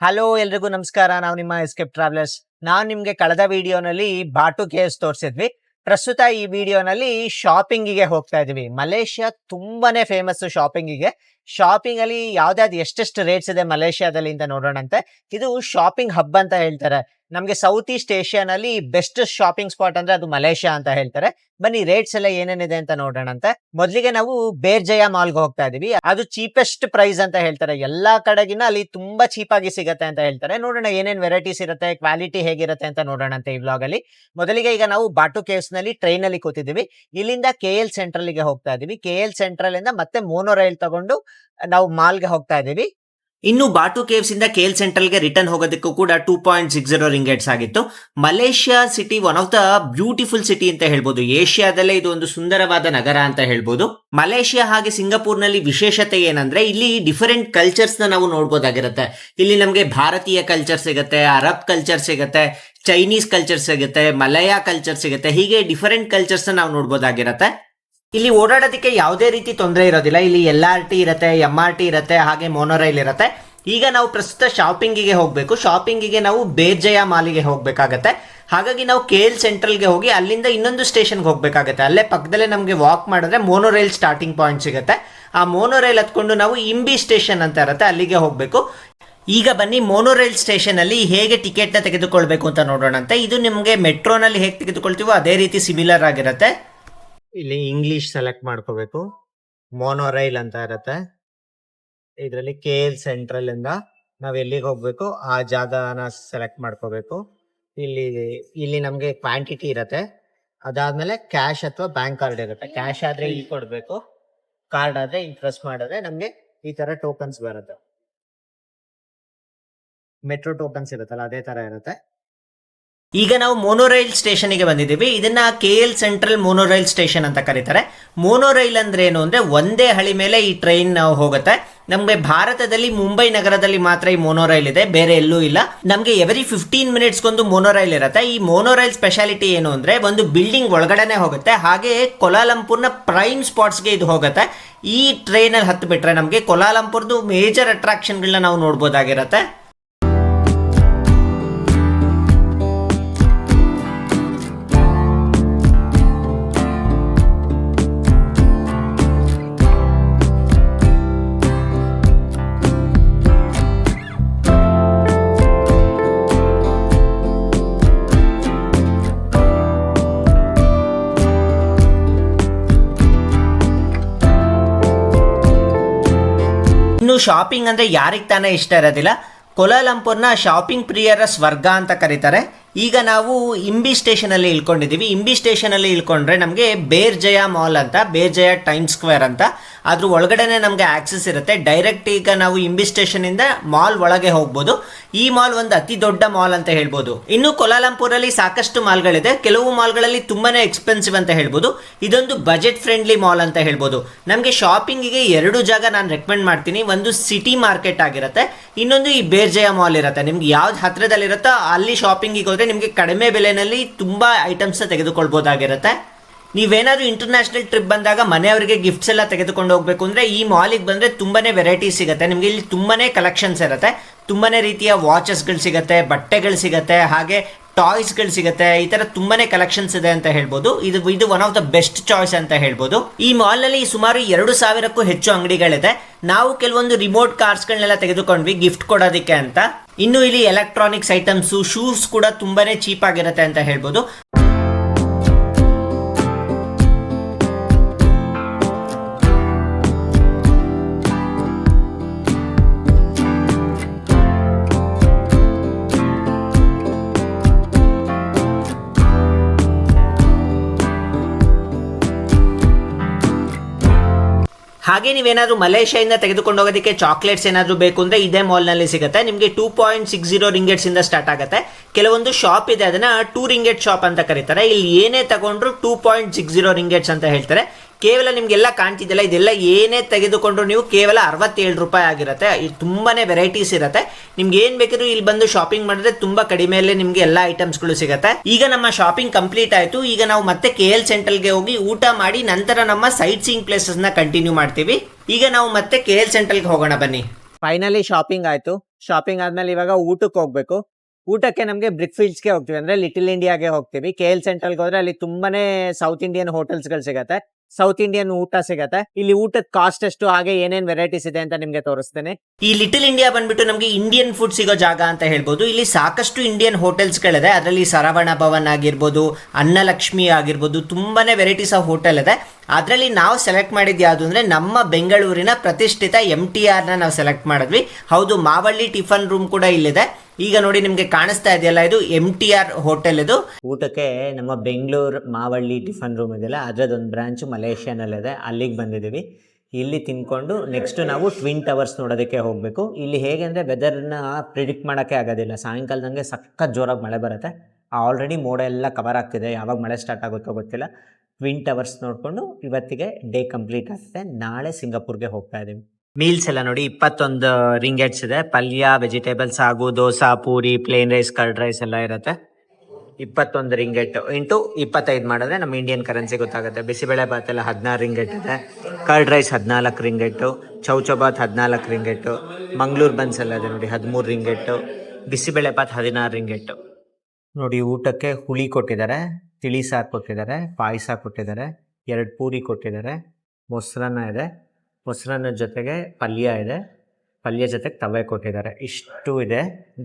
Hello ಎಲ್ರಿಗೂ ನಮಸ್ಕಾರ. ನಾವು ನಿಮ್ಮ ಎಸ್ಕೇಪ್ ಟ್ರಾವೆಲರ್ಸ್. ನಾವು ನಿಮ್ಗೆ ಕಳೆದ ವಿಡಿಯೋನಲ್ಲಿ ಬಾಟು ಕೇವ್ಸ್ ತೋರಿಸಿದ್ವಿ. ಪ್ರಸ್ತುತ ಈ ವಿಡಿಯೋನಲ್ಲಿ ಶಾಪಿಂಗಿಗೆ ಹೋಗ್ತಾ ಇದೀವಿ. ಮಲೇಷ್ಯಾ ತುಂಬಾನೇ ಫೇಮಸ್ ಶಾಪಿಂಗಿಗೆ. ಶಾಪಿಂಗ್ ಅಲ್ಲಿ ಯಾವ್ದಾವ್ದು ಎಷ್ಟೆಷ್ಟು ರೇಟ್ಸ್ ಇದೆ ಮಲೇಷ್ಯಾದಲ್ಲಿ ಅಂತ ನೋಡೋಣಂತೆ. ಇದು ಶಾಪಿಂಗ್ ಹಬ್ ಅಂತ ಹೇಳ್ತಾರೆ. ನಮ್ಗೆ ಸೌತ್ ಈಸ್ಟ್ ಏಷ್ಯಾನಲ್ಲಿ ಬೆಸ್ಟ್ ಶಾಪಿಂಗ್ ಸ್ಪಾಟ್ ಅಂದ್ರೆ ಅದು ಮಲೇಷ್ಯಾ ಅಂತ ಹೇಳ್ತಾರೆ. ಬನ್ನಿ ರೇಟ್ಸ್ ಎಲ್ಲ ಏನೇನಿದೆ ಅಂತ ನೋಡೋಣಂತೆ. ಮೊದಲಿಗೆ ನಾವು ಬೇರ್ಜಯ ಮಾಲ್ಗೆ ಹೋಗ್ತಾ ಇದೀವಿ. ಅದು ಚೀಪೆಸ್ಟ್ ಪ್ರೈಸ್ ಅಂತ ಹೇಳ್ತಾರೆ. ಎಲ್ಲಾ ಕಡೆಗಿನ ಅಲ್ಲಿ ತುಂಬಾ ಚೀಪ್ ಆಗಿ ಸಿಗತ್ತೆ ಅಂತ ಹೇಳ್ತಾರೆ. ನೋಡೋಣ ಏನೇನ್ ವೆರೈಟೀಸ್ ಇರುತ್ತೆ, ಕ್ವಾಲಿಟಿ ಹೇಗಿರುತ್ತೆ ಅಂತ ನೋಡೋಣಂತೆ ಈ ವ್ಲಾಗ್ ಅಲ್ಲಿ. ಮೊದಲಿಗೆ ಈಗ ನಾವು ಬಾಟು ಕೇವ್ಸ್ ನಲ್ಲಿ ಟ್ರೈನ್ ಅಲ್ಲಿ ಕೂತಿದೀವಿ. ಇಲ್ಲಿಂದ KL ಸೆಂಟ್ರಲ್ ಗೆ ಹೋಗ್ತಾ ಇದೀವಿ. KL ಸೆಂಟ್ರಲ್ ಇಂದ ಮತ್ತೆ ಮೋನೋ ರೈಲ್ ತಗೊಂಡು ನಾವು ಮಾಲ್ಗೆ ಹೋಗ್ತಾ ಇದೀವಿ. ಇನ್ನು ಬಾಟು ಕೇವ್ಸ್ ಇಂದ KL ಸೆಂಟ್ರಲ್ ಗೆ ರಿಟರ್ನ್ ಹೋಗೋದಕ್ಕೂ ಕೂಡ 2.60 ರಿಂಗೇಟ್ಸ್ ಆಗಿತ್ತು. Malaysia city one of the beautiful city ಅಂತ ಹೇಳ್ಬೋದು. ಏಷ್ಯಾದಲ್ಲೇ ಇದು ಒಂದು ಸುಂದರವಾದ ನಗರ ಅಂತ ಹೇಳ್ಬೋದು. ಮಲೇಷ್ಯಾ ಹಾಗೆ ಸಿಂಗಾಪುರ್ ನಲ್ಲಿ ವಿಶೇಷತೆ ಏನಂದ್ರೆ ಇಲ್ಲಿ ಡಿಫರೆಂಟ್ ಕಲ್ಚರ್ಸ್ ನ ನಾವು ನೋಡ್ಬೋದಾಗಿರುತ್ತೆ. ಇಲ್ಲಿ ನಮ್ಗೆ ಭಾರತೀಯ ಕಲ್ಚರ್ ಸಿಗುತ್ತೆ, ಅರಬ್ ಕಲ್ಚರ್ ಸಿಗುತ್ತೆ, ಚೈನೀಸ್ ಕಲ್ಚರ್ ಸಿಗುತ್ತೆ, ಮಲಯಾ ಕಲ್ಚರ್ ಸಿಗುತ್ತೆ. ಹೀಗೆ ಡಿಫರೆಂಟ್ ಕಲ್ಚರ್ಸ್ ನಾವು ನೋಡ್ಬೋದಾಗಿರುತ್ತೆ. ಇಲ್ಲಿ ಓಡಾಡೋದಕ್ಕೆ ಯಾವುದೇ ರೀತಿ ತೊಂದರೆ ಇರೋದಿಲ್ಲ. ಇಲ್ಲಿ LRT ಇರುತ್ತೆ, MRT ಇರುತ್ತೆ, ಹಾಗೆ ಮೋನೋರೈಲ್ ಇರುತ್ತೆ. ಈಗ ನಾವು ಪ್ರಸ್ತುತ ಶಾಪಿಂಗಿಗೆ ಹೋಗಬೇಕು. ಶಾಪಿಂಗಿಗೆ ನಾವು ಬೇರ್ಜಯ ಮಾಲಿಗೆ ಹೋಗ್ಬೇಕಾಗತ್ತೆ. ಹಾಗಾಗಿ ನಾವು KL ಸೆಂಟ್ರಲ್ಗೆ ಹೋಗಿ ಅಲ್ಲಿಂದ ಇನ್ನೊಂದು ಸ್ಟೇಷನ್ಗೆ ಹೋಗ್ಬೇಕಾಗತ್ತೆ. ಅಲ್ಲೇ ಪಕ್ಕದಲ್ಲೇ ನಮಗೆ ವಾಕ್ ಮಾಡಿದ್ರೆ ಮೋನೋರೈಲ್ ಸ್ಟಾರ್ಟಿಂಗ್ ಪಾಯಿಂಟ್ ಸಿಗುತ್ತೆ. ಆ ಮೋನೋರೈಲ್ ಹತ್ಕೊಂಡು ನಾವು ಇಂಬಿ ಸ್ಟೇಷನ್ ಅಂತ ಇರುತ್ತೆ, ಅಲ್ಲಿಗೆ ಹೋಗಬೇಕು. ಈಗ ಬನ್ನಿ ಮೋನೋರೈಲ್ ಸ್ಟೇಷನ್ ಅಲ್ಲಿ ಹೇಗೆ ಟಿಕೆಟ್ ನ ತೆಗೆದುಕೊಳ್ಬೇಕು ಅಂತ ನೋಡೋಣಂತೆ. ಇದು ನಿಮಗೆ ಮೆಟ್ರೋನಲ್ಲಿ ಹೇಗೆ ತೆಗೆದುಕೊಳ್ತೀವೋ ಅದೇ ರೀತಿ ಸಿಮಿಲರ್ ಆಗಿರುತ್ತೆ. ಇಲ್ಲಿ ಇಂಗ್ಲಿಷ್ ಸೆಲೆಕ್ಟ್ ಮಾಡ್ಕೋಬೇಕು. ಮೋನೋರೈಲ್ ಅಂತ ಇರುತ್ತೆ. ಇದರಲ್ಲಿ KL ಸೆಂಟ್ರಲ್ ಇಂದ ನಾವ್ ಎಲ್ಲಿಗೆ ಹೋಗ್ಬೇಕು ಆ ಜಾಗನ ಸೆಲೆಕ್ಟ್ ಮಾಡ್ಕೋಬೇಕು. ಇಲ್ಲಿ ನಮ್ಗೆ ಕ್ವಾಂಟಿಟಿ ಇರುತ್ತೆ. ಅದಾದ್ಮೇಲೆ ಕ್ಯಾಶ್ ಅಥವಾ ಬ್ಯಾಂಕ್ ಕಾರ್ಡ್ ಇರುತ್ತೆ. ಕ್ಯಾಶ್ ಆದ್ರೆ ಇಲ್ಲಿ ಕೊಡ್ಬೇಕು, ಕಾರ್ಡ್ ಆದ್ರೆ ಇಲ್ಲಿ ಪ್ರೆಸ್ ಮಾಡಿದ್ರೆ ನಮ್ಗೆ ಈ ತರ ಟೋಕನ್ಸ್ ಬರುತ್ತೆ. ಮೆಟ್ರೋ ಟೋಕನ್ಸ್ ಇರುತ್ತಲ್ಲ ಅದೇ ತರ ಇರುತ್ತೆ. ಈಗ ನಾವು ಮೋನೋರೈಲ್ ಸ್ಟೇಷನ್ಗೆ ಬಂದಿದ್ದೀವಿ. ಇದನ್ನ KL ಸೆಂಟ್ರಲ್ ಮೋನೋರೈಲ್ ಸ್ಟೇಷನ್ ಅಂತ ಕರೀತಾರೆ. ಮೋನೋರೈಲ್ ಅಂದ್ರೆ ಏನು ಅಂದ್ರೆ ಒಂದೇ ಹಳಿ ಮೇಲೆ ಈ ಟ್ರೈನ್ ಹೋಗುತ್ತೆ. ನಮ್ಗೆ ಭಾರತದಲ್ಲಿ ಮುಂಬೈ ನಗರದಲ್ಲಿ ಮಾತ್ರ ಈ ಮೋನೋರೈಲ್ ಇದೆ, ಬೇರೆ ಎಲ್ಲೂ ಇಲ್ಲ. ನಮ್ಗೆ ಎವ್ರಿ 15 ಮಿನಿಟ್ಸ್ಗೊಂದು ಮೋನೋರೈಲ್ ಇರುತ್ತೆ. ಈ ಮೋನೋರೈಲ್ ಸ್ಪೆಷಾಲಿಟಿ ಏನು ಅಂದ್ರೆ ಒಂದು ಬಿಲ್ಡಿಂಗ್ ಒಳಗಡೆನೆ ಹೋಗುತ್ತೆ, ಹಾಗೆ ಕೋಲಾಲಂಪುರ್ನ ಪ್ರೈಮ್ ಸ್ಪಾಟ್ಸ್ಗೆ ಇದು ಹೋಗುತ್ತೆ. ಈ ಟ್ರೈನ್ ಅಲ್ಲಿ ಹತ್ತು ಬಿಟ್ರೆ ನಮ್ಗೆ ಕೋಲಾಲಂಪುರ್ದು ಮೇಜರ್ ಅಟ್ರಾಕ್ಷನ್ಗಳನ್ನ ನಾವು ನೋಡ್ಬೋದಾಗಿರುತ್ತೆ. ಇನ್ನು ಶಾಪಿಂಗ್ ಅಂದ್ರೆ ಯಾರಿಗೆ ತಾನೇ ಇಷ್ಟ ಇರೋದಿಲ್ಲ. ಕೋಲಾಲಂಪುರ್ನ ಶಾಪಿಂಗ್ ಪ್ರಿಯರ ಸ್ವರ್ಗ ಅಂತ ಕರೀತಾರೆ. ಈಗ ನಾವು ಇಂಬಿ ಸ್ಟೇಷನ್ ಅಲ್ಲಿ ಇಳ್ಕೊಂಡಿದ್ದೀವಿ. ಇಂಬಿ ಸ್ಟೇಷನ್ ಅಲ್ಲಿ ಇಳ್ಕೊಂಡ್ರೆ ನಮಗೆ ಬೇರ್ಜಯ ಮಾಲ್ ಅಂತ, ಬೇರ್ಜಯ ಟೈಮ್ ಸ್ಕ್ವೇರ್ ಅಂತ, ಅದ್ರ ಒಳಗಡೆನೆ ನಮಗೆ ಆಕ್ಸೆಸ್ ಇರುತ್ತೆ. ಡೈರೆಕ್ಟ್ ಈಗ ನಾವು ಇಂಬಿ ಸ್ಟೇಷನ್ ಇಂದ ಮಾಲ್ ಒಳಗೆ ಹೋಗ್ಬೋದು. ಈ ಮಾಲ್ ಒಂದು ಅತಿ ದೊಡ್ಡ ಮಾಲ್ ಅಂತ ಹೇಳ್ಬೋದು. ಇನ್ನು ಕೋಲಾಲಂಪುರ್ ಅಲ್ಲಿ ಸಾಕಷ್ಟು ಮಾಲ್ಗಳಿದೆ. ಕೆಲವು ಮಾಲ್ಗಳಲ್ಲಿ ತುಂಬಾನೇ ಎಕ್ಸ್ಪೆನ್ಸಿವ್ ಅಂತ ಹೇಳ್ಬೋದು. ಇದೊಂದು ಬಜೆಟ್ ಫ್ರೆಂಡ್ಲಿ ಮಾಲ್ ಅಂತ ಹೇಳ್ಬೋದು. ನಮಗೆ ಶಾಪಿಂಗಿಗೆ ಎರಡು ಜಾಗ ನಾನು ರೆಕಮೆಂಡ್ ಮಾಡ್ತೀನಿ. ಒಂದು ಸಿಟಿ ಮಾರ್ಕೆಟ್ ಆಗಿರುತ್ತೆ, ಇನ್ನೊಂದು ಈ ಬೇರ್ಜಯ ಮಾಲ್ ಇರುತ್ತೆ. ನಿಮ್ಗೆ ಯಾವ್ದು ಹತ್ರದಲ್ಲಿರುತ್ತೋ ಅಲ್ಲಿ ಶಾಪಿಂಗಿಗೆ ಹೋದ್ರೆ ನಿಮಗೆ ಕಡಿಮೆ ಬೆಲೆನಲ್ಲಿ ತುಂಬಾ ಐಟಮ್ಸ್ ತೆಗೆದುಕೊಳ್ಬಹುದಾಗಿರುತ್ತೆ. ನೀವೇನಾದ್ರೂ ಇಂಟರ್ನ್ಯಾಷನಲ್ ಟ್ರಿಪ್ ಬಂದಾಗ ಮನೆಯವರಿಗೆ ಗಿಫ್ಟ್ಸ್ ಎಲ್ಲ ತೆಗೆದುಕೊಂಡು ಹೋಗ್ಬೇಕು ಅಂದ್ರೆ ಈ ಮಾಲಿಗೆ ಬಂದ್ರೆ ತುಂಬಾನೇ ವೆರೈಟಿ ಸಿಗುತ್ತೆ. ನಿಮ್ಗೆ ಇಲ್ಲಿ ತುಂಬಾನೇ ಕಲೆಕ್ಷನ್ಸ್ ಇರುತ್ತೆ. ತುಂಬಾನೇ ರೀತಿಯ ವಾಚಸ್ಗಳು ಸಿಗುತ್ತೆ, ಬಟ್ಟೆಗಳು ಸಿಗುತ್ತೆ, ಹಾಗೆ ಟಾಯ್ಸ್ಗಳು ಸಿಗುತ್ತೆ. ಈ ತರ ತುಂಬಾನೇ ಕಲೆಕ್ಷನ್ಸ್ ಇದೆ ಅಂತ ಹೇಳ್ಬೋದು. ಇದು one of the best choice ಅಂತ ಹೇಳ್ಬೋದು. ಈ ಮಾಲ್ ನಲ್ಲಿ ಸುಮಾರು 2000ಕ್ಕೂ ಹೆಚ್ಚು ಅಂಗಡಿಗಳಿದೆ. ನಾವು ಕೆಲವೊಂದು ರಿಮೋಟ್ ಕಾರ್ಸ್ಗಳನ್ನೆಲ್ಲ ತೆಗೆದುಕೊಂಡ್ವಿ ಗಿಫ್ಟ್ ಕೊಡೋದಕ್ಕೆ ಅಂತ. ಇನ್ನು ಇಲ್ಲಿ ಎಲೆಕ್ಟ್ರಾನಿಕ್ಸ್ ಐಟಮ್ಸ್, ಶೂಸ್ ಕೂಡ ತುಂಬಾನೇ ಚೀಪ್ ಆಗಿರುತ್ತೆ ಅಂತ ಹೇಳ್ಬೋದು. ಹಾಗೆ ನೀವೇನಾದ್ರೂ ಮಲೇಷ್ಯಾದಿಂದ ತೆಗೆದುಕೊಂಡು ಹೋಗೋದಕ್ಕೆ ಚಾಕ್ಲೇಟ್ಸ್ ಏನಾದರೂ ಬೇಕು ಅಂದ್ರೆ ಇದೇ ಮಾಲ್ನಲ್ಲಿ ಸಿಗುತ್ತೆ. ನಿಮಗೆ 2.60 ರಿಂಗೇಟ್ಸ್ ಇಂದ ಸ್ಟಾರ್ಟ್ ಆಗುತ್ತೆ. ಕೆಲವೊಂದು ಶಾಪ್ ಇದೆ, ಅದನ್ನ 2 ರಿಂಗೇಟ್ ಶಾಪ್ ಅಂತ ಕರೀತಾರೆ. ಇಲ್ಲಿ ಏನೇ ತಗೊಂಡ್ರು 2.60 ರಿಂಗೇಟ್ಸ್ ಅಂತ ಹೇಳ್ತಾರೆ. ಕೇವಲ ನಿಮ್ಗೆಲ್ಲ ಕಾಣ್ತಿದ್ದಲ್ಲ, ಇದೆಲ್ಲ ಏನೇ ತೆಗೆದುಕೊಂಡ್ರು ನೀವು ಕೇವಲ 67 ರೂಪಾಯಿ ಆಗಿರುತ್ತೆ. ತುಂಬಾನೇ ವೆರೈಟೀಸ್ ಇರುತ್ತೆ. ನಿಮ್ಗೆ ಏನ್ ಬೇಕಿದ್ರು ಇಲ್ಲಿ ಬಂದು ಶಾಪಿಂಗ್ ಮಾಡಿದ್ರೆ ತುಂಬಾ ಕಡಿಮೆಯಲ್ಲೇ ನಿಮ್ಗೆ ಎಲ್ಲ ಐಟಮ್ಸ್ಗಳು ಸಿಗುತ್ತೆ. ಈಗ ನಮ್ಮ ಶಾಪಿಂಗ್ ಕಂಪ್ಲೀಟ್ ಆಯ್ತು. ಈಗ ನಾವು ಮತ್ತೆ KL ಸೆಂಟ್ರಲ್ಗೆ ಹೋಗಿ ಊಟ ಮಾಡಿ ನಂತರ ನಮ್ಮ ಸೈಟ್ ಸೀಯಿಂಗ್ ಪ್ಲೇಸಸ್ ನ ಕಂಟಿನ್ಯೂ ಮಾಡ್ತೀವಿ. ಈಗ ನಾವು ಮತ್ತೆ KL ಸೆಂಟ್ರಲ್ಗೆ ಹೋಗೋಣ ಬನ್ನಿ. ಫೈನಲಿ ಶಾಪಿಂಗ್ ಆಯ್ತು. ಶಾಪಿಂಗ್ ಆದ್ಮೇಲೆ ಇವಾಗ ಊಟಕ್ಕೆ ಹೋಗ್ಬೇಕು. ಊಟಕ್ಕೆ ನಮಗೆ ಬ್ರಿಕ್ಫೀಲ್ಡ್ಸ್ಗೆ ಹೋಗ್ತೀವಿ, ಅಂದ್ರೆ ಲಿಟಲ್ ಇಂಡಿಯಾಗೆ ಹೋಗ್ತೀವಿ. KL ಸೆಂಟ್ರಲ್ಗೆ ಹೋದ್ರೆ ಅಲ್ಲಿ ತುಂಬಾನೇ ಸೌತ್ ಇಂಡಿಯನ್ ಹೋಟೆಲ್ಸ್ಗಳು ಸಿಗತ್ತೆ, ಸೌತ್ ಇಂಡಿಯನ್ ಊಟ ಸಿಗತ್ತೆ. ಇಲ್ಲಿ ಊಟದ ಕಾಸ್ಟ್ ಎಷ್ಟು, ಹಾಗೆ ಏನೇನ್ ವೆರೈಟೀಸ್ ಇದೆ ಅಂತ ನಿಮ್ಗೆ ತೋರಿಸ್ತೇನೆ. ಈ ಲಿಟಲ್ ಇಂಡಿಯಾ ಬಂದ್ಬಿಟ್ಟು ನಮಗೆ ಇಂಡಿಯನ್ ಫುಡ್ ಸಿಗೋ ಜಾಗ ಅಂತ ಹೇಳ್ಬೋದು. ಇಲ್ಲಿ ಸಾಕಷ್ಟು ಇಂಡಿಯನ್ ಹೋಟೆಲ್ಸ್ಗಳಿದೆ. ಅದರಲ್ಲಿ ಸರವಣ ಭವನ್ ಆಗಿರ್ಬೋದು, ಅನ್ನಲಕ್ಷ್ಮಿ ಆಗಿರ್ಬೋದು, ತುಂಬಾನೇ ವೆರೈಟೀಸ್ ಆಫ್ ಹೋಟೆಲ್ ಇದೆ. ಅದರಲ್ಲಿ ನಾವು ಸೆಲೆಕ್ಟ್ ಮಾಡಿದ್ದು ಯಾವುದು ಅಂದರೆ ನಮ್ಮ ಬೆಂಗಳೂರಿನ ಪ್ರತಿಷ್ಠಿತ MTRನ ನಾವು ಸೆಲೆಕ್ಟ್ ಮಾಡಿದ್ವಿ. ಹೌದು, ಮಾವಳ್ಳಿ ಟಿಫನ್ ರೂಮ್ ಕೂಡ ಇಲ್ಲಿದೆ. ಈಗ ನೋಡಿ ನಿಮಗೆ ಕಾಣಿಸ್ತಾ ಇದೆಯಲ್ಲ, ಇದು MTR ಹೋಟೆಲ್. ಇದು ಊಟಕ್ಕೆ ನಮ್ಮ ಬೆಂಗಳೂರು ಮಾವಳ್ಳಿ ಟಿಫನ್ ರೂಮ್ ಇದೆಯಲ್ಲ, ಅದರದೊಂದು ಬ್ರಾಂಚ್ ಮಲೇಷ್ಯಾನಲ್ಲಿದೆ, ಅಲ್ಲಿಗೆ ಬಂದಿದ್ದೀವಿ. ಇಲ್ಲಿ ತಿನ್ಕೊಂಡು ನೆಕ್ಸ್ಟ್ ನಾವು ಟ್ವಿನ್ ಟವರ್ಸ್ ನೋಡೋದಕ್ಕೆ ಹೋಗಬೇಕು. ಇಲ್ಲಿ ಹೇಗೆ ಅಂದರೆ ವೆದರ್ನ ಪ್ರಿಡಿಕ್ಟ್ ಮಾಡೋಕ್ಕೆ ಆಗೋದಿಲ್ಲ. ಸಾಯಂಕಾಲದಂಗೆ ಸಖತ್ ಜೋರಾಗಿ ಮಳೆ ಬರುತ್ತೆ. ಆಲ್ರೆಡಿ ಮೋಡ ಎಲ್ಲ ಕವರ್ ಆಗ್ತಿದೆ, ಯಾವಾಗ ಮಳೆ ಸ್ಟಾರ್ಟ್ ಆಗುತ್ತೋ ಗೊತ್ತಿಲ್ಲ. ಟ್ವಿನ್ ಟವರ್ಸ್ ನೋಡಿಕೊಂಡು ಇವತ್ತಿಗೆ ಡೇ ಕಂಪ್ಲೀಟ್ ಆಗ್ತದೆ. ನಾಳೆ ಸಿಂಗಾಪುರ್ಗೆ ಹೋಗ್ತಾ ಇದ್ದೀವಿ. ಮೀಲ್ಸ್ ಎಲ್ಲ ನೋಡಿ 21 ರಿಂಗೆಟ್ಸ್ ಇದೆ. ಪಲ್ಯ, ವೆಜಿಟೇಬಲ್ಸ್ ಹಾಗೂ dosa, puri, plain rice, curd rice ಎಲ್ಲ ಇರುತ್ತೆ. 21 ರಿಂಗೆಟ್ ಇಂಟು 25 ಮಾಡಿದ್ರೆ ನಮ್ಮ ಇಂಡಿಯನ್ ಕರೆನ್ಸಿ ಗೊತ್ತಾಗುತ್ತೆ. ಬಿಸಿಬೇಳೆ ಬಾತ್ ಎಲ್ಲ 16 ರಿಂಗೆಟ್ ಇದೆ. Curd rice 14 ringgit, chow chow bath 14 ringgit, Mangalore buns ಎಲ್ಲ ಇದೆ ನೋಡಿ 13 ರಿಂಗೆಟ್ಟು, ಬಿಸಿಬೇಳೆ ಬಾತ್ 16 ರಿಂಗೆಟ್ಟು. ನೋಡಿ ಊಟಕ್ಕೆ ಹುಳಿ ಕೊಟ್ಟಿದ್ದಾರೆ, ತಿಳಿ ಸಾರು ಕೊಟ್ಟಿದ್ದಾರೆ, ಪಾಯಸ ಕೊಟ್ಟಿದ್ದಾರೆ, 2 ಪೂರಿ ಕೊಟ್ಟಿದ್ದಾರೆ, ಮೊಸರನ್ನ ಇದೆ, ಮೊಸರನ್ನ ಜೊತೆಗೆ ಪಲ್ಯ ಇದೆ, ಪಲ್ಯ ಜೊತೆಗೆ ತವೆ ಕೊಟ್ಟಿದ್ದಾರೆ. ಇಷ್ಟು ಇದೆ,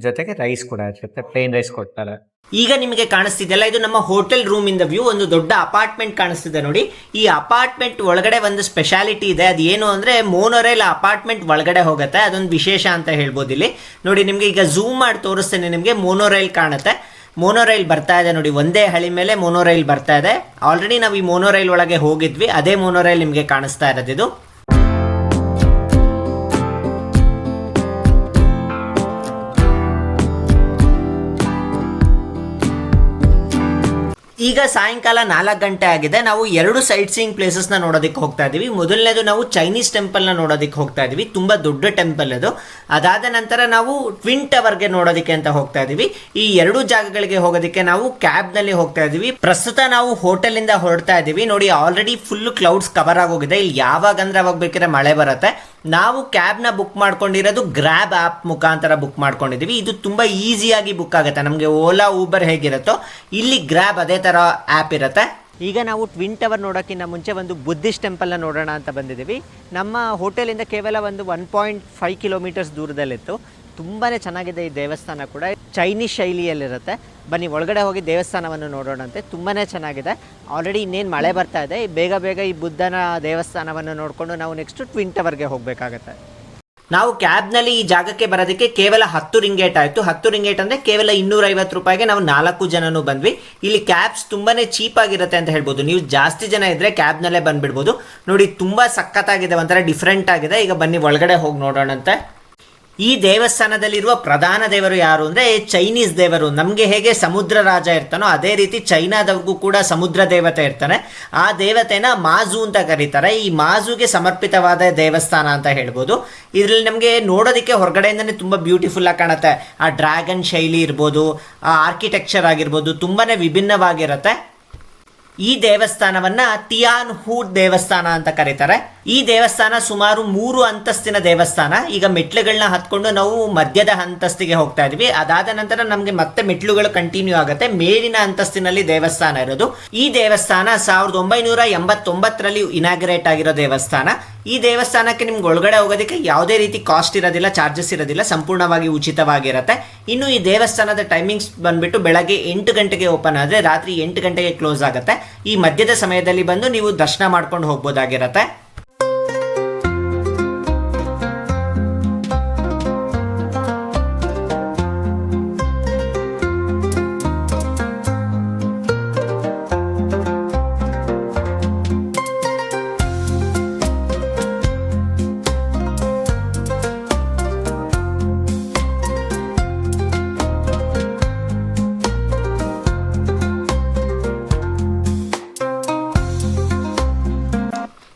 ಜೊತೆಗೆ ರೈಸ್ ಕೂಡ ಇರುತ್ತೆ, ಪ್ಲೇನ್ ರೈಸ್ ಕೊಡ್ತಾರೆ. ಈಗ ನಿಮಗೆ ಕಾಣಿಸ್ತಿದೆಯಲ್ಲ, ಇದು ನಮ್ಮ ಹೋಟೆಲ್ ರೂಮ್ ಇಂದ ವ್ಯೂ. ಒಂದು ದೊಡ್ಡ ಅಪಾರ್ಟ್ಮೆಂಟ್ ಕಾಣಿಸ್ತಿದೆ ನೋಡಿ. ಈ ಅಪಾರ್ಟ್ಮೆಂಟ್ ಒಳಗಡೆ ಒಂದು ಸ್ಪೆಷಾಲಿಟಿ ಇದೆ. ಅದು ಏನು ಅಂದರೆ ಮೋನೋರೈಲ್ ಅಪಾರ್ಟ್ಮೆಂಟ್ ಒಳಗಡೆ ಹೋಗುತ್ತೆ. ಅದೊಂದು ವಿಶೇಷ ಅಂತ ಹೇಳ್ಬೋದು. ಇಲ್ಲಿ ನೋಡಿ, ನಿಮಗೆ ಈಗ ಝೂಮ್ ಮಾಡಿ ತೋರಿಸ್ತೇನೆ. ನಿಮಗೆ ಮೋನೋರೈಲ್ ಕಾಣುತ್ತೆ. ಮೋನೋರೈಲ್ ಬರ್ತಾ ಇದೆ ನೋಡಿ, ಒಂದೇ ಹಳಿ ಮೇಲೆ ಮೋನೋರೈಲ್ ಬರ್ತಾ ಇದೆ. ಆಲ್ರೆಡಿ ನಾವು ಈ ಮೋನೋರೈಲ್ ಒಳಗೆ ಹೋಗಿದ್ವಿ, ಅದೇ ಮೋನೋರೈಲ್ ನಿಮಗೆ ಕಾಣಿಸ್ತಾ ಇರೋದು ಇದು. ಈಗ ಸಾಯಂಕಾಲ 4 ಗಂಟೆ ಆಗಿದೆ. ನಾವು 2 ಸೈಟ್ ಸೀಯಿಂಗ್ ಪ್ಲೇಸಸ್ನ ನೋಡೋದಕ್ಕೆ ಹೋಗ್ತಾ ಇದ್ದೀವಿ. ಮೊದಲನೇದು ನಾವು ಚೈನೀಸ್ ಟೆಂಪಲ್ನ ನೋಡೋದಕ್ಕೆ ಹೋಗ್ತಾ ಇದ್ದೀವಿ, ತುಂಬ ದೊಡ್ಡ ಟೆಂಪಲ್ ಅದು. ಅದಾದ ನಂತರ ನಾವು ಟ್ವಿನ್ ಟವರ್ಗೆ ನೋಡೋದಕ್ಕೆ ಅಂತ ಹೋಗ್ತಾ ಇದ್ದೀವಿ. ಈ 2 ಜಾಗಗಳಿಗೆ ಹೋಗೋದಕ್ಕೆ ನಾವು ಕ್ಯಾಬ್ನಲ್ಲಿ ಹೋಗ್ತಾ ಇದ್ದೀವಿ. ಪ್ರಸ್ತುತ ನಾವು ಹೋಟೆಲಿಂದ ಹೊರಡ್ತಾ ಇದ್ದೀವಿ. ನೋಡಿ, ಆಲ್ರೆಡಿ ಫುಲ್ ಕ್ಲೌಡ್ಸ್ ಕವರ್ ಆಗೋಗಿದೆ. ಇಲ್ಲಿ ಯಾವಾಗ ಅಂದ್ರೆ ಅವಾಗ ಬೇಕಿದ್ರೆ ಮಳೆ ಬರುತ್ತೆ. ನಾವು ಕ್ಯಾಬ್ನ ಬುಕ್ ಮಾಡ್ಕೊಂಡಿರೋದು ಗ್ರ್ಯಾಬ್ ಆ್ಯಪ್ ಮುಖಾಂತರ ಬುಕ್ ಮಾಡ್ಕೊಂಡಿದ್ದೀವಿ. ಇದು ತುಂಬ ಈಸಿಯಾಗಿ ಬುಕ್ ಆಗುತ್ತೆ. ನಮಗೆ ಓಲಾ, ಊಬರ್ ಹೇಗಿರುತ್ತೋ ಇಲ್ಲಿ ಗ್ರ್ಯಾಬ್ ಅದೇ ಥರ ಆ್ಯಪ್ ಇರುತ್ತೆ. ಈಗ ನಾವು ಟ್ವಿನ್ ಟವರ್ ನೋಡೋಕ್ಕಿಂತ ಮುಂಚೆ ಒಂದು ಬುದ್ಧಿಸ್ಟ್ ಟೆಂಪಲ್ನ ನೋಡೋಣ ಅಂತ ಬಂದಿದ್ದೀವಿ. ನಮ್ಮ ಹೋಟೆಲಿಂದ ಕೇವಲ ಒಂದು 1.5 ಕಿಲೋಮೀಟರ್ಸ್ ದೂರದಲ್ಲಿತ್ತು. ತುಂಬಾ ಚೆನ್ನಾಗಿದೆ ಈ ದೇವಸ್ಥಾನ ಕೂಡ, ಚೈನೀಸ್ ಶೈಲಿಯಲ್ಲಿರುತ್ತೆ. ಬನ್ನಿ ಒಳಗಡೆ ಹೋಗಿ ದೇವಸ್ಥಾನವನ್ನು ನೋಡೋಣಂತೆ. ತುಂಬಾ ಚೆನ್ನಾಗಿದೆ. ಆಲ್ರೆಡಿ ಇನ್ನೇನು ಮಳೆ ಬರ್ತಾ ಇದೆ. ಬೇಗ ಈ ಬುದ್ಧನ ದೇವಸ್ಥಾನವನ್ನು ನೋಡಿಕೊಂಡು ನಾವು ನೆಕ್ಸ್ಟ್ ಟ್ವಿನ್ ಟವರ್ಗೆ ಹೋಗಬೇಕಾಗತ್ತೆ. ನಾವು ಕ್ಯಾಬ್ನಲ್ಲಿ ಈ ಜಾಗಕ್ಕೆ ಬರೋದಕ್ಕೆ ಕೇವಲ 10 ರಿಂಗೇಟ್ ಆಯಿತು. 10 ರಿಂಗೇಟ್ ಅಂದರೆ ಕೇವಲ 250 ರೂಪಾಯಿಗೆ ನಾವು 4 ಜನನೂ ಬಂದ್ವಿ. ಇಲ್ಲಿ ಕ್ಯಾಬ್ಸ್ ತುಂಬಾ ಚೀಪ್ ಆಗಿರುತ್ತೆ ಅಂತ ಹೇಳ್ಬೋದು. ನೀವು ಜಾಸ್ತಿ ಜನ ಇದ್ದರೆ ಕ್ಯಾಬ್ನಲ್ಲೇ ಬಂದುಬಿಡ್ಬೋದು. ನೋಡಿ, ತುಂಬ ಸಖತ್ತಾಗಿದೆ, ಒಂಥರ ಡಿಫ್ರೆಂಟ್ ಆಗಿದೆ. ಈಗ ಬನ್ನಿ ಒಳಗಡೆ ಹೋಗಿ ನೋಡೋಣಂತೆ. ಈ ದೇವಸ್ಥಾನದಲ್ಲಿರುವ ಪ್ರಧಾನ ದೇವರು ಯಾರು ಅಂದರೆ ಚೈನೀಸ್ ದೇವರು. ನಮಗೆ ಹೇಗೆ ಸಮುದ್ರ ರಾಜ ಇರ್ತಾನೋ ಅದೇ ರೀತಿ ಚೈನಾದವ್ರಿಗೂ ಕೂಡ ಸಮುದ್ರ ದೇವತೆ ಇರ್ತಾನೆ. ಆ ದೇವತೆನ ಮಾಜು ಅಂತ ಕರೀತಾರೆ. ಈ ಮಾಜುಗೆ ಸಮರ್ಪಿತವಾದ ದೇವಸ್ಥಾನ ಅಂತ ಹೇಳ್ಬೋದು. ಇದರಲ್ಲಿ ನಮಗೆ ನೋಡೋದಕ್ಕೆ ಹೊರಗಡೆಯಿಂದನೇ ತುಂಬ ಬ್ಯೂಟಿಫುಲ್ ಆಗಿ ಕಾಣುತ್ತೆ. ಆ ಡ್ರ್ಯಾಗನ್ ಶೈಲಿ ಇರ್ಬೋದು, ಆ ಆರ್ಕಿಟೆಕ್ಚರ್ ಆಗಿರ್ಬೋದು, ತುಂಬಾ ವಿಭಿನ್ನವಾಗಿರುತ್ತೆ. ಈ ದೇವಸ್ಥಾನವನ್ನ ತಿಯಾನ್ ಹೂಡ್ ದೇವಸ್ಥಾನ ಅಂತ ಕರೀತಾರೆ. ಈ ದೇವಸ್ಥಾನ ಸುಮಾರು 3 ಅಂತಸ್ತಿನ ದೇವಸ್ಥಾನ. ಈಗ ಮೆಟ್ಲುಗಳನ್ನ ಹತ್ಕೊಂಡು ನಾವು ಮಧ್ಯದ ಅಂತಸ್ತಿಗೆ ಹೋಗ್ತಾ ಇದೀವಿ. ಅದಾದ ನಂತರ ನಮಗೆ ಮತ್ತೆ ಮೆಟ್ಲುಗಳು ಕಂಟಿನ್ಯೂ ಆಗುತ್ತೆ. ಮೇಲಿನ ಅಂತಸ್ತಿನಲ್ಲಿ ದೇವಸ್ಥಾನ ಇರೋದು. ಈ ದೇವಸ್ಥಾನ 1989ರಲ್ಲಿ ಇನಾಗ್ರೇಟ್ ಆಗಿರೋ ದೇವಸ್ಥಾನ. ಈ ದೇವಸ್ಥಾನಕ್ಕೆ ನಿಮ್ಗೆ ಒಳಗಡೆ ಹೋಗೋದಕ್ಕೆ ಯಾವುದೇ ರೀತಿ ಕಾಸ್ಟ್ ಇರೋದಿಲ್ಲ, ಚಾರ್ಜಸ್ ಇರೋದಿಲ್ಲ, ಸಂಪೂರ್ಣವಾಗಿ ಉಚಿತವಾಗಿರುತ್ತೆ. ಇನ್ನು ಈ ದೇವಸ್ಥಾನದ ಟೈಮಿಂಗ್ಸ್ ಬಂದ್ಬಿಟ್ಟು ಬೆಳಗ್ಗೆ 8 ಗಂಟೆಗೆ ಓಪನ್ ಆದರೆ ರಾತ್ರಿ 8 ಗಂಟೆಗೆ ಕ್ಲೋಸ್ ಆಗುತ್ತೆ. ಈ ಮಧ್ಯದ ಸಮಯದಲ್ಲಿ ಬಂದು ನೀವು ದರ್ಶನ ಮಾಡ್ಕೊಂಡು ಹೋಗ್ಬೋದಾಗಿರುತ್ತೆ.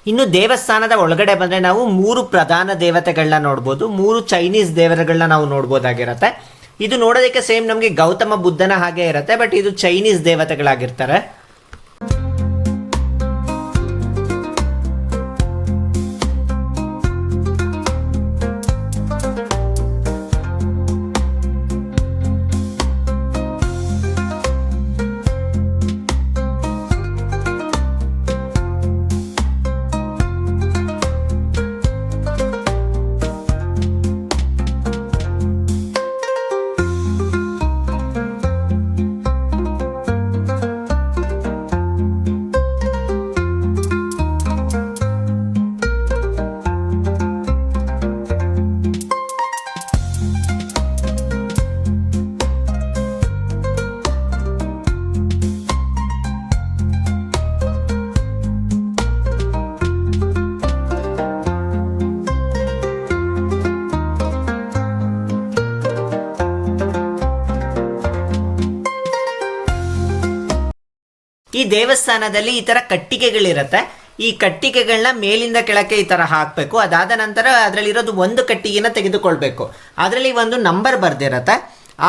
ಇನ್ನು ದೇವಸ್ಥಾನದ ಒಳಗಡೆ ಬಂದರೆ ನಾವು 3 ಪ್ರಧಾನ ದೇವತೆಗಳನ್ನ ನೋಡ್ಬೋದು. 3 ಚೈನೀಸ್ ದೇವರುಗಳನ್ನ ನಾವು ನೋಡ್ಬೋದಾಗಿರುತ್ತೆ. ಇದು ನೋಡೋದಕ್ಕೆ ಸೇಮ್ ನಮಗೆ ಗೌತಮ ಬುದ್ಧನ ಹಾಗೆ ಇರುತ್ತೆ, ಬಟ್ ಇದು ಚೈನೀಸ್ ದೇವತೆಗಳಾಗಿರ್ತಾರೆ. ಈ ದೇವಸ್ಥಾನದಲ್ಲಿ ಈ ತರ ಕಟ್ಟಿಗೆಗಳಿರತ್ತೆ. ಈ ಕಟ್ಟಿಗೆಗಳನ್ನ ಮೇಲಿಂದ ಕೆಳಕ್ಕೆ ಈ ತರ ಹಾಕಬೇಕು. ಅದಾದ ನಂತರ ಅದರಲ್ಲಿರೋದು ಒಂದು ಕಟ್ಟಿಗೆನ ತೆಗೆದುಕೊಳ್ಬೇಕು. ಅದರಲ್ಲಿ ಒಂದು ನಂಬರ್ ಬರ್ದಿರತ್ತೆ.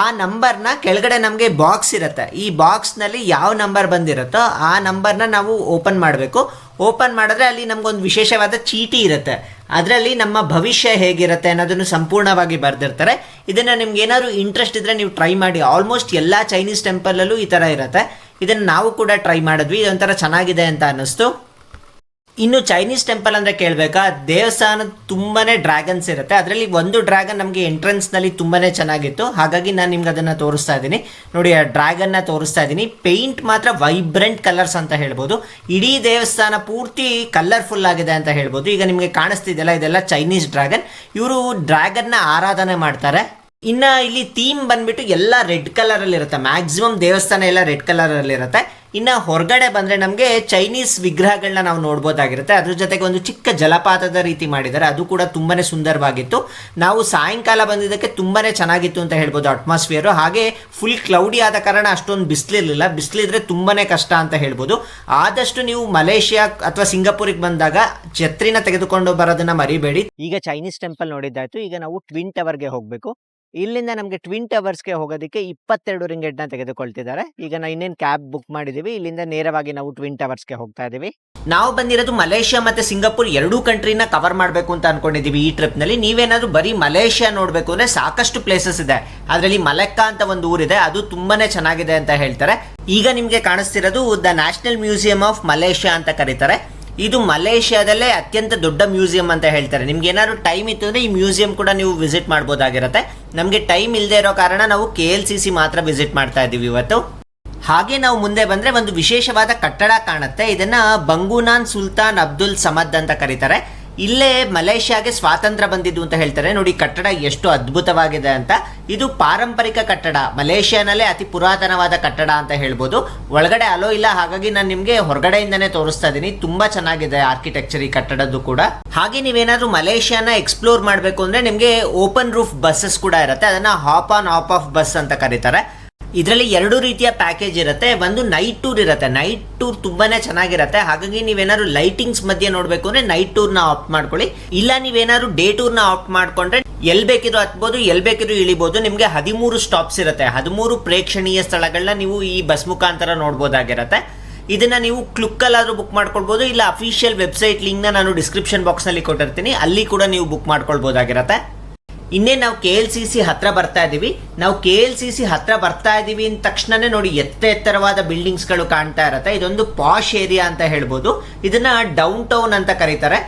ಆ ನಂಬರ್ನ ಕೆಳಗಡೆ ನಮಗೆ ಬಾಕ್ಸ್ ಇರುತ್ತೆ. ಈ ಬಾಕ್ಸ್ನಲ್ಲಿ ಯಾವ ನಂಬರ್ ಬಂದಿರುತ್ತೋ ಆ ನಂಬರ್ನ ನಾವು ಓಪನ್ ಮಾಡಬೇಕು. ಓಪನ್ ಮಾಡಿದ್ರೆ ಅಲ್ಲಿ ನಮಗೊಂದು ವಿಶೇಷವಾದ ಚೀಟಿ ಇರುತ್ತೆ. ಅದರಲ್ಲಿ ನಮ್ಮ ಭವಿಷ್ಯ ಹೇಗಿರುತ್ತೆ ಅನ್ನೋದನ್ನು ಸಂಪೂರ್ಣವಾಗಿ ಬರೆದಿರ್ತಾರೆ. ಇದನ್ನು ನಿಮ್ಗೆ ಏನಾದ್ರು ಇಂಟ್ರೆಸ್ಟ್ ಇದ್ದರೆ ನೀವು ಟ್ರೈ ಮಾಡಿ. ಆಲ್ಮೋಸ್ಟ್ ಎಲ್ಲ ಚೈನೀಸ್ ಟೆಂಪಲಲ್ಲೂ ಈ ಥರ ಇರುತ್ತೆ. ಇದನ್ನು ನಾವು ಕೂಡ ಟ್ರೈ ಮಾಡಿದ್ವಿ. ಇದೊಂಥರ ಚೆನ್ನಾಗಿದೆ ಅಂತ ಅನ್ನಿಸ್ತು. ಇನ್ನು ಚೈನೀಸ್ ಟೆಂಪಲ್ ಅಂದರೆ ಕೇಳಬೇಕಾ, ದೇವಸ್ಥಾನ ತುಂಬಾ ಡ್ರ್ಯಾಗನ್ಸ್ ಇರುತ್ತೆ. ಅದರಲ್ಲಿ ಒಂದು ಡ್ರ್ಯಾಗನ್ ನಮಗೆ ಎಂಟ್ರೆನ್ಸ್ನಲ್ಲಿ ತುಂಬಾ ಚೆನ್ನಾಗಿತ್ತು. ಹಾಗಾಗಿ ನಾನು ನಿಮ್ಗೆ ಅದನ್ನು ತೋರಿಸ್ತಾ ಇದ್ದೀನಿ. ನೋಡಿ, ಆ ಡ್ರ್ಯಾಗನ್ನ ತೋರಿಸ್ತಾ ಇದ್ದೀನಿ. ಪೇಂಟ್ ಮಾತ್ರ ವೈಬ್ರೆಂಟ್ ಕಲರ್ಸ್ ಅಂತ ಹೇಳ್ಬೋದು. ಇಡೀ ದೇವಸ್ಥಾನ ಪೂರ್ತಿ ಕಲರ್ಫುಲ್ ಆಗಿದೆ ಅಂತ ಹೇಳ್ಬೋದು. ಈಗ ನಿಮಗೆ ಕಾಣಿಸ್ತಿದೆಯಲ್ಲ, ಇದೆಲ್ಲ ಚೈನೀಸ್ ಡ್ರ್ಯಾಗನ್. ಇವರು ಡ್ರ್ಯಾಗನ್ನ ಆರಾಧನೆ ಮಾಡ್ತಾರೆ. ಇನ್ನು ಇಲ್ಲಿ ಥೀಮ್ ಬಂದ್ಬಿಟ್ಟು ಎಲ್ಲ ರೆಡ್ ಕಲರಲ್ಲಿ ಇರುತ್ತೆ. ಮ್ಯಾಕ್ಸಿಮಮ್ ದೇವಸ್ಥಾನ ಎಲ್ಲ ರೆಡ್ ಕಲರಲ್ಲಿ ಇರುತ್ತೆ. ಇನ್ನು ಹೊರಗಡೆ ಬಂದರೆ ನಮಗೆ ಚೈನೀಸ್ ವಿಗ್ರಹಗಳನ್ನ ನಾವು ನೋಡ್ಬೋದಾಗಿರುತ್ತೆ. ಅದ್ರ ಜೊತೆಗೆ ಒಂದು ಚಿಕ್ಕ ಜಲಪಾತದ ರೀತಿ ಮಾಡಿದ್ದಾರೆ. ಅದು ಕೂಡ ತುಂಬಾ ಸುಂದರವಾಗಿತ್ತು. ನಾವು ಸಾಯಂಕಾಲ ಬಂದಿದ್ದಕ್ಕೆ ತುಂಬಾ ಚೆನ್ನಾಗಿತ್ತು ಅಂತ ಹೇಳ್ಬೋದು ಅಟ್ಮಾಸ್ಫಿಯರು. ಹಾಗೆ ಫುಲ್ ಕ್ಲೌಡಿ ಆದ ಕಾರಣ ಅಷ್ಟೊಂದು ಬಿಸಿಲಿರಲಿಲ್ಲ. ಬಿಸಿಲಿದ್ರೆ ತುಂಬಾ ಕಷ್ಟ ಅಂತ ಹೇಳ್ಬೋದು. ಆದಷ್ಟು ನೀವು ಮಲೇಷಿಯಾ ಅಥವಾ ಸಿಂಗಾಪುರಿಗೆ ಬಂದಾಗ ಛತ್ರಿನ ತೆಗೆದುಕೊಂಡು ಬರೋದನ್ನ ಮರಿಬೇಡಿ. ಈಗ ಚೈನೀಸ್ ಟೆಂಪಲ್ ನೋಡಿದ್ದಾಯ್ತು. ಈಗ ನಾವು ಟ್ವಿನ್ ಟವರ್ಗೆ ಹೋಗಬೇಕು. ಇಲ್ಲಿಂದ ನಮಗೆ ಟ್ವಿನ್ ಟವರ್ಸ್ಗೆ ಹೋಗೋದಕ್ಕೆ 22 ರಿಂಗೆಟ್ನ ತೆಗೆದುಕೊಳ್ತಿದ್ದಾರೆ. ಈಗ ನಾವು ಇನ್ನೇನು ಕ್ಯಾಬ್ ಬುಕ್ ಮಾಡಿದ್ದೀವಿ. ಇಲ್ಲಿಂದ ನೇರವಾಗಿ ನಾವು ಟ್ವಿನ್ ಟವರ್ಸ್ಗೆ ಹೋಗ್ತಾ ಇದ್ದೀವಿ. ನಾವು ಬಂದಿರೋದು ಮಲೇಷಿಯಾ ಮತ್ತು ಸಿಂಗಾಪುರ್ ಎರಡೂ ಕಂಟ್ರಿನ ಕವರ್ ಮಾಡಬೇಕು ಅಂತ ಅನ್ಕೊಂಡಿದ್ದೀವಿ ಈ ಟ್ರಿಪ್ನಲ್ಲಿ. ನೀವೇನಾದರೂ ಬರೀ ಮಲೇಷಿಯಾ ನೋಡಬೇಕು ಅಂದರೆ ಸಾಕಷ್ಟು ಪ್ಲೇಸಸ್ ಇದೆ. ಅದರಲ್ಲಿ ಮಲೆಕ್ಕಾ ಅಂತ ಒಂದು ಊರಿದೆ, ಅದು ತುಂಬಾ ಚೆನ್ನಾಗಿದೆ ಅಂತ ಹೇಳ್ತಾರೆ. ಈಗ ನಿಮಗೆ ಕಾಣಿಸ್ತಿರೋದು the national museum of Malaysia ಅಂತ ಕರೀತಾರೆ. ಇದು ಮಲೇಷಿಯಾದಲ್ಲೇ ಅತ್ಯಂತ ದೊಡ್ಡ ಮ್ಯೂಸಿಯಂ ಅಂತ ಹೇಳ್ತಾರೆ. ನಿಮ್ಗೆ ಏನಾದ್ರು ಟೈಮ್ ಇತ್ತು ಅಂದರೆ ಈ ಮ್ಯೂಸಿಯಂ ಕೂಡ ನೀವು ವಿಸಿಟ್ ಮಾಡ್ಬೋದಾಗಿರುತ್ತೆ. ನಮಗೆ ಟೈಮ್ ಇಲ್ಲದೆ ಇರೋ ಕಾರಣ ನಾವು KLCC ಮಾತ್ರ ವಿಸಿಟ್ ಮಾಡ್ತಾ ಇದ್ದೀವಿ ಇವತ್ತು. ಹಾಗೆ ನಾವು ಮುಂದೆ ಬಂದರೆ ಒಂದು ವಿಶೇಷವಾದ ಕಟ್ಟಡ ಕಾಣುತ್ತೆ. ಇದನ್ನು ಬಂಗೂನಾನ್ ಸುಲ್ತಾನ್ ಅಬ್ದುಲ್ ಸಮದ್ ಅಂತ ಕರೀತಾರೆ. ಇಲ್ಲೇ ಮಲೇಷಿಯಾಗೆ ಸ್ವಾತಂತ್ರ್ಯ ಬಂದಿದ್ದು ಅಂತ ಹೇಳ್ತಾರೆ. ನೋಡಿ ಕಟ್ಟಡ ಎಷ್ಟು ಅದ್ಭುತವಾಗಿದೆ ಅಂತ. ಇದು ಪಾರಂಪರಿಕ ಕಟ್ಟಡ, ಮಲೇಷಿಯಾನಲ್ಲೇ ಅತಿ ಪುರಾತನವಾದ ಕಟ್ಟಡ ಅಂತ ಹೇಳ್ಬೋದು. ಒಳಗಡೆ ಅಲೋ ಇಲ್ಲ, ಹಾಗಾಗಿ ನಾನು ನಿಮಗೆ ಹೊರಗಡೆಯಿಂದನೇ ತೋರಿಸ್ತಾ ಇದ್ದೀನಿ. ತುಂಬಾ ಚೆನ್ನಾಗಿದೆ ಆರ್ಕಿಟೆಕ್ಚರ್ ಈ ಕಟ್ಟಡದ್ದು ಕೂಡ. ಹಾಗೆ ನೀವೇನಾದ್ರೂ ಮಲೇಷಿಯಾನ ಎಕ್ಸ್ಪ್ಲೋರ್ ಮಾಡಬೇಕು ಅಂದರೆ ನಿಮಗೆ ಓಪನ್ ರೂಫ್ ಬಸ್ಸಸ್ ಕೂಡ ಇರುತ್ತೆ. ಅದನ್ನ ಹಾಪ್ ಆನ್ ಆಫ್ ಆಫ್ ಬಸ್ ಅಂತ ಕರೀತಾರೆ. ಇದರಲ್ಲಿ 2 ರೀತಿಯ ಪ್ಯಾಕೇಜ್ ಇರುತ್ತೆ. ಒಂದು ನೈಟ್ ಟೂರ್ ಇರುತ್ತೆ. ನೈಟ್ ಟೂರ್ ತುಂಬಾನೇ ಚೆನ್ನಾಗಿರುತ್ತೆ. ಹಾಗಾಗಿ ನೀವೇನಾದ್ರು ಲೈಟಿಂಗ್ಸ್ ಮಧ್ಯೆ ನೋಡಬೇಕು ಅಂದ್ರೆ ನೈಟ್ ಟೂರ್ನ ಆಪ್ಟ್ ಮಾಡ್ಕೊಳ್ಳಿ. ಇಲ್ಲ ನೀವೇನಾದ್ರು ಡೇ ಟೂರ್ನ ಆಪ್ಟ್ ಮಾಡ್ಕೊಂಡ್ರೆ ಎಲ್ಲಿ ಬೇಕಿದ್ರು ಹತ್ಬೋದು, ಎಲ್ಲಿ ಬೇಕಿದ್ರು ಇಳಿಬೋದು. ನಿಮಗೆ 13 ಸ್ಟಾಪ್ಸ್ ಇರುತ್ತೆ. 13 ಪ್ರೇಕ್ಷಣೀಯ ಸ್ಥಳಗಳನ್ನ ನೀವು ಈ ಬಸ್ ಮುಖಾಂತರ ನೋಡ್ಬೋದಾಗಿರುತ್ತೆ. ಇದನ್ನ ನೀವು ಕ್ಲುಕ್ಕಲ್ಲಾದ್ರೂ ಬುಕ್ ಮಾಡ್ಕೊಳ್ಬೋದು, ಇಲ್ಲ ಅಫಿಷಿಯಲ್ ವೆಬ್ಸೈಟ್ ಲಿಂಕ್ನ ನಾನು ಡಿಸ್ಕ್ರಿಪ್ಷನ್ ಬಾಕ್ಸ್ನಲ್ಲಿ ಕೊಟ್ಟಿರ್ತೀನಿ, ಅಲ್ಲಿ ಕೂಡ ನೀವು ಬುಕ್ ಮಾಡ್ಕೊಳ್ಬೋದಾಗಿರುತ್ತೆ. ಇನ್ನೇ ನಾವು KLCC ಹತ್ರ ಬರ್ತಾ ಇದ್ದೀವಿ. ನಾವು KLCC ಹತ್ರ ಬರ್ತಾ ಇದ್ದೀವಿ ಅಂದ ತಕ್ಷಣನೇ ನೋಡಿ ಎತ್ತರವಾದ ಬಿಲ್ಡಿಂಗ್ಸ್ಗಳು ಕಾಣ್ತಾ ಇರುತ್ತೆ. ಇದೊಂದು ಪಾಶ್ ಏರಿಯಾ ಅಂತ ಹೇಳ್ಬೋದು. ಇದನ್ನ ಡೌನ್ ಟೌನ್ ಅಂತ ಕರೀತಾರೆ.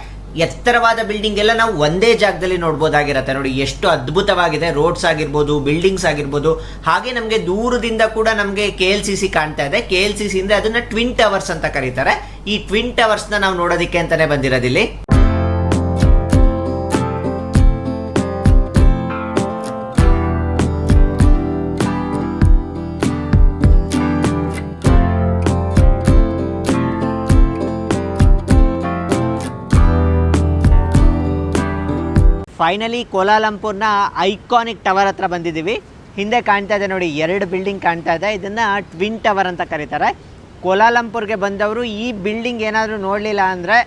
ಎತ್ತರವಾದ ಬಿಲ್ಡಿಂಗ್ ಎಲ್ಲ ನಾವು ಒಂದೇ ಜಾಗದಲ್ಲಿ ನೋಡ್ಬೋದಾಗಿರುತ್ತೆ. ನೋಡಿ ಎಷ್ಟು ಅದ್ಭುತವಾಗಿದೆ. ರೋಡ್ಸ್ ಆಗಿರ್ಬೋದು, ಬಿಲ್ಡಿಂಗ್ಸ್ ಆಗಿರ್ಬೋದು. ಹಾಗೆ ನಮಗೆ ದೂರದಿಂದ ಕೂಡ ನಮಗೆ KLCC ಕಾಣ್ತಾ ಇದೆ. KLCC ಅಂದ್ರೆ ಅದನ್ನ ಟ್ವಿನ್ ಟವರ್ಸ್ ಅಂತ ಕರೀತಾರೆ. ಈ ಟ್ವಿನ್ ಟವರ್ಸ್ನ ನಾವು ನೋಡೋದಕ್ಕೆ ಅಂತಾನೆ ಬಂದಿರೋದಿಲ್ಲಿ. ಫೈನಲಿ ಕೋಲಾಲಂಪುರ್ನ ಐಕಾನಿಕ್ ಟವರ್ ಹತ್ರ ಬಂದಿದ್ದೀವಿ. ಹಿಂದೆ ಕಾಣ್ತಾ ಇದೆ ನೋಡಿ, 2 ಬಿಲ್ಡಿಂಗ್ ಕಾಣ್ತಾ ಇದೆ. ಇದನ್ನು ಟ್ವಿನ್ ಟವರ್ ಅಂತ ಕರೀತಾರೆ. ಕೋಲಾಲಂಪುರ್ಗೆ ಬಂದವರು ಈ ಬಿಲ್ಡಿಂಗ್ ಏನಾದರೂ ನೋಡಲಿಲ್ಲ ಅಂದರೆ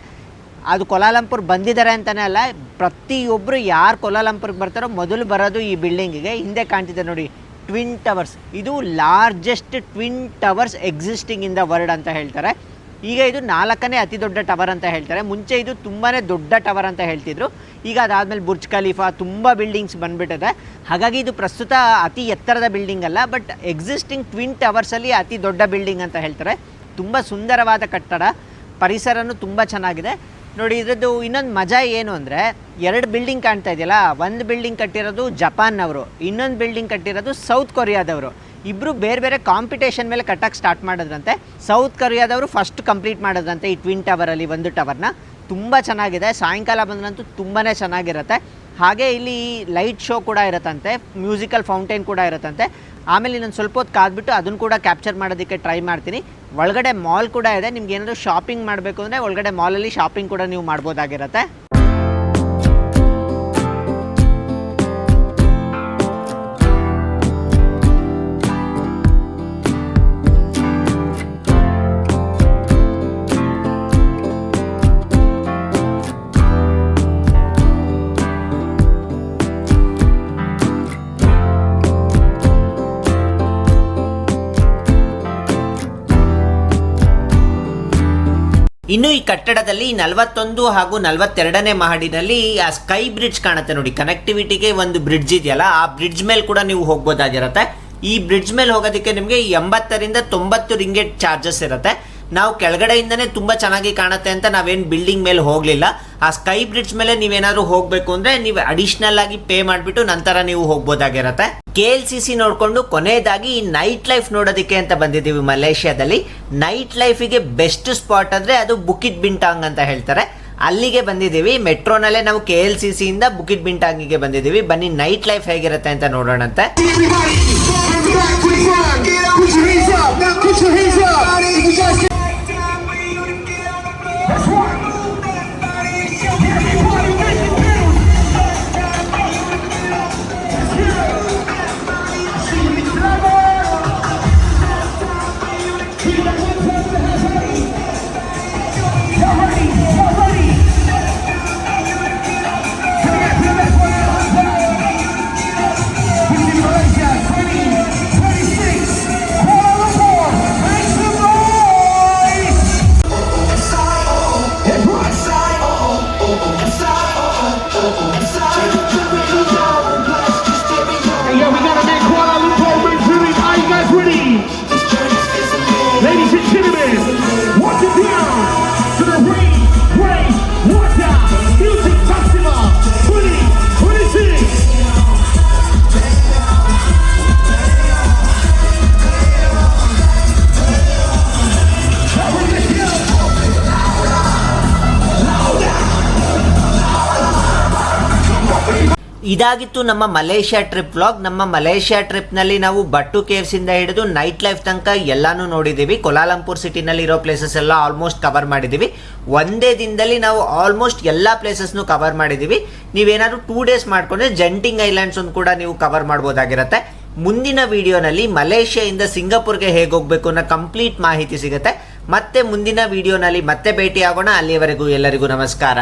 ಅದು ಕೋಲಾಲಂಪುರ್ ಬಂದಿದ್ದಾರೆ ಅಂತಲೇ ಅಲ್ಲ, ಪ್ರತಿಯೊಬ್ಬರು ಯಾರು ಕೋಲಾಲಂಪುರ್ಗೆ ಬರ್ತಾರೋ ಮೊದಲು ಬರೋದು ಈ ಬಿಲ್ಡಿಂಗಿಗೆ. ಹಿಂದೆ ಕಾಣ್ತಿದೆ ನೋಡಿ ಟ್ವಿನ್ ಟವರ್ಸ್. ಇದು largest twin towers existing in the world ಅಂತ ಹೇಳ್ತಾರೆ. ಈಗ ಇದು 4ನೇ ಅತಿ ದೊಡ್ಡ ಟವರ್ ಅಂತ ಹೇಳ್ತಾರೆ. ಮುಂಚೆ ಇದು ತುಂಬಾ ದೊಡ್ಡ ಟವರ್ ಅಂತ ಹೇಳ್ತಿದ್ರು. ಈಗ ಅದಾದಮೇಲೆ ಬುರ್ಜ್ ಖಲೀಫಾ ತುಂಬ ಬಿಲ್ಡಿಂಗ್ಸ್ ಬಂದ್ಬಿಟ್ಟಿದೆ. ಹಾಗಾಗಿ ಇದು ಪ್ರಸ್ತುತ ಅತಿ ಎತ್ತರದ ಬಿಲ್ಡಿಂಗ್ ಅಲ್ಲ, ಬಟ್ ಎಕ್ಸಿಸ್ಟಿಂಗ್ ಟ್ವಿನ್ ಟವರ್ಸಲ್ಲಿ ಅತಿ ದೊಡ್ಡ ಬಿಲ್ಡಿಂಗ್ ಅಂತ ಹೇಳ್ತಾರೆ. ತುಂಬ ಸುಂದರವಾದ ಕಟ್ಟಡ, ಪರಿಸರನೂ ತುಂಬ ಚೆನ್ನಾಗಿದೆ. ನೋಡಿ ಇದರದ್ದು ಇನ್ನೊಂದು ಮಜಾ ಏನು ಅಂದರೆ, 2 ಬಿಲ್ಡಿಂಗ್ ಕಾಣ್ತಾ ಇದೆಯಲ್ಲ, ಒಂದು ಬಿಲ್ಡಿಂಗ್ ಕಟ್ಟಿರೋದು ಜಪಾನ್ನವರು, ಇನ್ನೊಂದು ಬಿಲ್ಡಿಂಗ್ ಕಟ್ಟಿರೋದು ಸೌತ್ ಕೊರಿಯಾದವರು. ಇಬ್ಬರು ಬೇರೆ ಬೇರೆ ಕಾಂಪಿಟೇಷನ್ ಮೇಲೆ ಕಟ್ಟಕ್ಕೆ ಸ್ಟಾರ್ಟ್ ಮಾಡಿದ್ರಂತೆ. ಸೌತ್ ಕೊರಿಯಾದವರು ಫಸ್ಟ್ ಕಂಪ್ಲೀಟ್ ಮಾಡಿದ್ರಂತೆ ಈ ಟ್ವಿನ್ ಟವರಲ್ಲಿ ಒಂದು ಟವರ್ನ. ತುಂಬ ಚೆನ್ನಾಗಿದೆ. ಸಾಯಂಕಾಲ ಬಂದ್ರಂತೂ ತುಂಬಾ ಚೆನ್ನಾಗಿರುತ್ತೆ. ಹಾಗೆ ಇಲ್ಲಿ ಲೈಟ್ ಶೋ ಕೂಡ ಇರುತ್ತಂತೆ, ಮ್ಯೂಸಿಕಲ್ ಫೌಂಟೇನ್ ಕೂಡ ಇರುತ್ತಂತೆ. ಆಮೇಲೆ ಇನ್ನೊಂದು ಸ್ವಲ್ಪ ಹೊತ್ತು ಕಾದ್ಬಿಟ್ಟು ಅದನ್ನು ಕೂಡ ಕ್ಯಾಪ್ಚರ್ ಮಾಡೋದಕ್ಕೆ ಟ್ರೈ ಮಾಡ್ತೀನಿ. ಒಳಗಡೆ ಮಾಲ್ ಕೂಡ ಇದೆ. ನಿಮ್ಗೆ ಏನಾದರೂ ಶಾಪಿಂಗ್ ಮಾಡಬೇಕು ಅಂದರೆ ಒಳಗಡೆ ಮಾಲಲ್ಲಿ ಶಾಪಿಂಗ್ ಕೂಡ ನೀವು ಮಾಡ್ಬೋದಾಗಿರುತ್ತೆ. ಇನ್ನು ಈ ಕಟ್ಟಡದಲ್ಲಿ 41 ಹಾಗೂ 42ನೇ ಮಹಡಿನಲ್ಲಿ ಆ ಸ್ಕೈ ಬ್ರಿಡ್ಜ್ ಕಾಣುತ್ತೆ ನೋಡಿ, ಕನೆಕ್ಟಿವಿಟಿಗೆ ಒಂದು ಬ್ರಿಡ್ಜ್ ಇದೆಯಲ್ಲ, ಆ ಬ್ರಿಡ್ಜ್ ಮೇಲೆ ಕೂಡ ನೀವು ಹೋಗ್ಬೋದಾಗಿರುತ್ತೆ. ಈ ಬ್ರಿಡ್ಜ್ ಮೇಲೆ ಹೋಗೋದಕ್ಕೆ ನಿಮಗೆ 80 ರಿಂದ 90 ರಿಂಗೇಟ್ ಚಾರ್ಜಸ್ ಇರುತ್ತೆ. ನಾವು ಕೆಳಗಡೆಯಿಂದನೇ ತುಂಬ ಚೆನ್ನಾಗಿ ಕಾಣುತ್ತೆ ಅಂತ ನಾವೇನು ಬಿಲ್ಡಿಂಗ್ ಮೇಲೆ ಹೋಗಲಿಲ್ಲ. ಆ ಸ್ಕೈ ಬ್ರಿಡ್ಜ್ ಮೇಲೆ ನೀವೇನಾದ್ರು ಹೋಗಬೇಕು ಅಂದರೆ ನೀವು ಅಡಿಷ್ನಲ್ ಆಗಿ ಪೇ ಮಾಡಿಬಿಟ್ಟು ನಂತರ ನೀವು ಹೋಗ್ಬೋದಾಗಿರುತ್ತೆ. KLCC ನೋಡಿಕೊಂಡು ಕೊನೆಯದಾಗಿ ನೈಟ್ ಲೈಫ್ ನೋಡೋದಕ್ಕೆ ಅಂತ ಬಂದಿದ್ದೀವಿ ಮಲೇಷ್ಯಾದಲ್ಲಿ. ನೈಟ್ ಲೈಫಿಗೆ ಬೆಸ್ಟ್ ಸ್ಪಾಟ್ ಅಂದರೆ ಅದು ಬುಕಿಟ್ ಬಿಂಟಾಂಗ್ ಅಂತ ಹೇಳ್ತಾರೆ. ಅಲ್ಲಿಗೆ ಬಂದಿದ್ದೀವಿ. ಮೆಟ್ರೋನಲ್ಲೇ ನಾವು KLCC ಇಂದ ಬುಕಿಟ್ ಬಿಂಟಾಂಗಿಗೆ ಬಂದಿದ್ದೀವಿ. ಬನ್ನಿ ನೈಟ್ ಲೈಫ್ ಹೇಗಿರುತ್ತೆ ಅಂತ ನೋಡೋಣಂತೆ. ಇದಾಗಿತ್ತು ನಮ್ಮ ಮಲೇಷ್ಯಾ ಟ್ರಿಪ್ ವ್ಲಾಗ್. ನಮ್ಮ ಮಲೇಷ್ಯಾ ಟ್ರಿಪ್ನಲ್ಲಿ ನಾವು ಬಟ್ಟು ಕೇವ್ಸ್ ಇಂದ ಹಿಡಿದು ನೈಟ್ ಲೈಫ್ ತನಕ ಎಲ್ಲಾನು ನೋಡಿದ್ದೀವಿ. ಕೋಲಾಲಂಪುರ್ ಸಿಟಿನಲ್ಲಿ ಇರೋ ಪ್ಲೇಸಸ್ ಎಲ್ಲ ಆಲ್ಮೋಸ್ಟ್ ಕವರ್ ಮಾಡಿದ್ದೀವಿ. ಒಂದೇ ದಿನದಲ್ಲಿ ನಾವು ಆಲ್ಮೋಸ್ಟ್ ಎಲ್ಲ ಪ್ಲೇಸಸ್ನು ಕವರ್ ಮಾಡಿದ್ದೀವಿ. ನೀವೇನಾದ್ರು 2 ಡೇಸ್ ಮಾಡ್ಕೊಂಡ್ರೆ ಜೆಂಟಿಂಗ್ ಐಲ್ಯಾಂಡ್ಸ್ ಒಂದು ಕೂಡ ನೀವು ಕವರ್ ಮಾಡ್ಬೋದಾಗಿರುತ್ತೆ. ಮುಂದಿನ ವಿಡಿಯೋನಲ್ಲಿ ಮಲೇಷ್ಯಾದಿಂದ ಸಿಂಗಾಪುರ್ಗೆ ಹೇಗೆ ಹೋಗಬೇಕು ಅನ್ನೋ ಕಂಪ್ಲೀಟ್ ಮಾಹಿತಿ ಸಿಗುತ್ತೆ. ಮತ್ತೆ ಮುಂದಿನ ವಿಡಿಯೋನಲ್ಲಿ ಮತ್ತೆ ಭೇಟಿ ಆಗೋಣ. ಅಲ್ಲಿಯವರೆಗೂ ಎಲ್ಲರಿಗೂ ನಮಸ್ಕಾರ.